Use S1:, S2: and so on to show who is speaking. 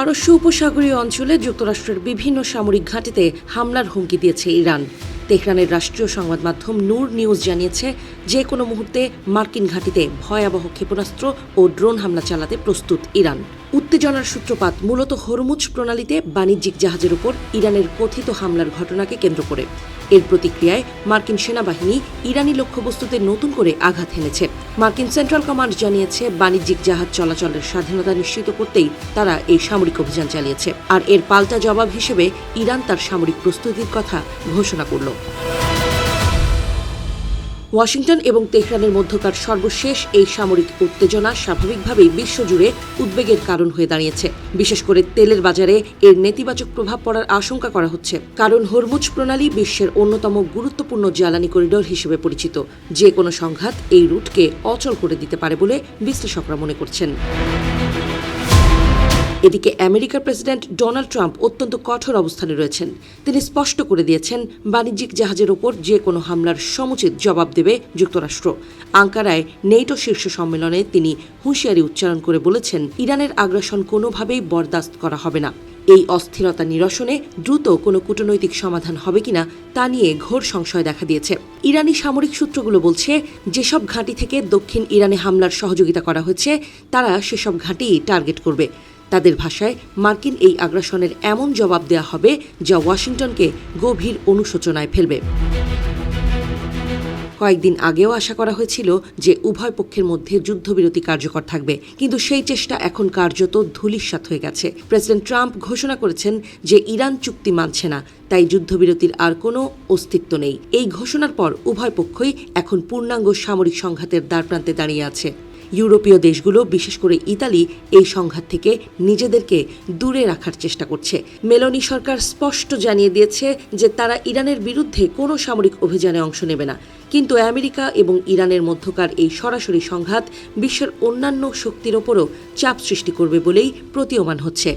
S1: পারস্য উপসাগরীয় অঞ্চলে যুক্তরাষ্ট্রের বিভিন্ন সামরিক ঘাঁটিতে হামলার হুমকি দিয়েছে ইরান। তেহরানের রাষ্ট্রীয় সংবাদ মাধ্যম নূর নিউজ জানিয়েছে, যে কোনো মুহূর্তে মার্কিন ঘাঁটিতে ভয়াবহ ক্ষেপণাস্ত্র ও ড্রোন হামলা চালাতে প্রস্তুত ইরান। উত্তেজনার সূত্রপাত মূলত হরমুজ প্রণালীতে বাণিজ্যিক জাহাজের উপর ইরানের কথিত হামলার ঘটনাকে কেন্দ্র করে। এর প্রতিক্রিয়ায় মার্কিন সেনাবাহিনী ইরানি লক্ষ্যবস্তুতে নতুন করে আঘাত হেনেছে। মার্কিন সেন্ট্রাল কমান্ড জানিয়েছে, বাণিজ্যিক জাহাজ চলাচলের স্বাধীনতা নিশ্চিত করতেই তারা এই সামরিক অভিযান চালিয়েছে। আর এর পাল্টা জবাব হিসেবে ইরান তার সামরিক প্রস্তুতির কথা ঘোষণা করল। ওয়াশিংটন এবং তেহরানের মধ্যকার সর্বশেষ এই সামরিক উত্তেজনা স্বাভাবিকভাবেই বিশ্বজুড়ে উদ্বেগের কারণ হয়ে দাঁড়িয়েছে। বিশেষ করে তেলের বাজারে এর নেতিবাচক প্রভাব পড়ার আশঙ্কা করা হচ্ছে, কারণ হরমুজ প্রণালী বিশ্বের অন্যতম গুরুত্বপূর্ণ জ্বালানি করিডোর হিসেবে পরিচিত। যে কোনো সংঘাত এই রুটকে অচল করে দিতে পারে বলে বিশ্লেষকরা মনে করছেন। এদিকে আমেরিকার প্রেসিডেন্ট ডোনাল্ড ট্রাম্প অত্যন্ত কঠোর অবস্থানে রয়েছেন। তিনি স্পষ্ট করে দিয়েছেন, বাণিজ্যিক জাহাজের ওপর যে কোনো হামলার সমুচিত জবাব দেবে যুক্তরাষ্ট্র। আঙ্কারায় নেটো শীর্ষ সম্মেলনে তিনি হুঁশিয়ারি উচ্চারণ করে বলেছেন, ইরানের আগ্রাসন কোনোভাবেই বরদাস্ত করা হবে না। এই অস্থিরতা নিরসনে দ্রুত কোনো কূটনৈতিক সমাধান হবে কিনা তা নিয়ে ঘোর সংশয় দেখা দিয়েছে। ইরানি সামরিক সূত্রগুলো বলছে, যেসব ঘাঁটি থেকে দক্ষিণ ইরানে হামলার সহযোগিতা করা হয়েছে তারা সেসব ঘাঁটিই টার্গেট করবে। তাদের ভাষায়, মার্কিন এই আগ্রাসনের এমন জবাব দেয়া হবে যা ওয়াশিংটনকে গভীর অনুশোচনায় ফেলবে। কয়েকদিন আগেও আশা করা হয়েছিল যে উভয় পক্ষের মধ্যে যুদ্ধবিরতি কার্যকর থাকবে, কিন্তু সেই চেষ্টা এখন কার্যত ধূলিসাৎ হয়ে গেছে। প্রেসিডেন্ট ট্রাম্প ঘোষণা করেছেন যে ইরান চুক্তি মানছে না, তাই যুদ্ধবিরতির আর কোনো অস্তিত্ব নেই। এই ঘোষণার পর উভয় পক্ষই এখন পূর্ণাঙ্গ সামরিক সংঘাতের দ্বারপ্রান্তে দাঁড়িয়ে আছে। ইউরোপীয় দেশগুলো, বিশেষ করে ইতালি, এই সংঘাত থেকে নিজেদেরকে দূরে রাখার চেষ্টা করছে। মেলোনি সরকার স্পষ্ট জানিয়ে দিয়েছে যে তারা ইরানের বিরুদ্ধে কোনো সামরিক অভিযানে অংশ নেবে না। কিন্তু আমেরিকা এবং ইরানের মধ্যকার এই সরাসরি সংঘাত বিশ্বের অন্যান্য শক্তির ওপরও চাপ সৃষ্টি করবে বলেই প্রতীয়মান হচ্ছে।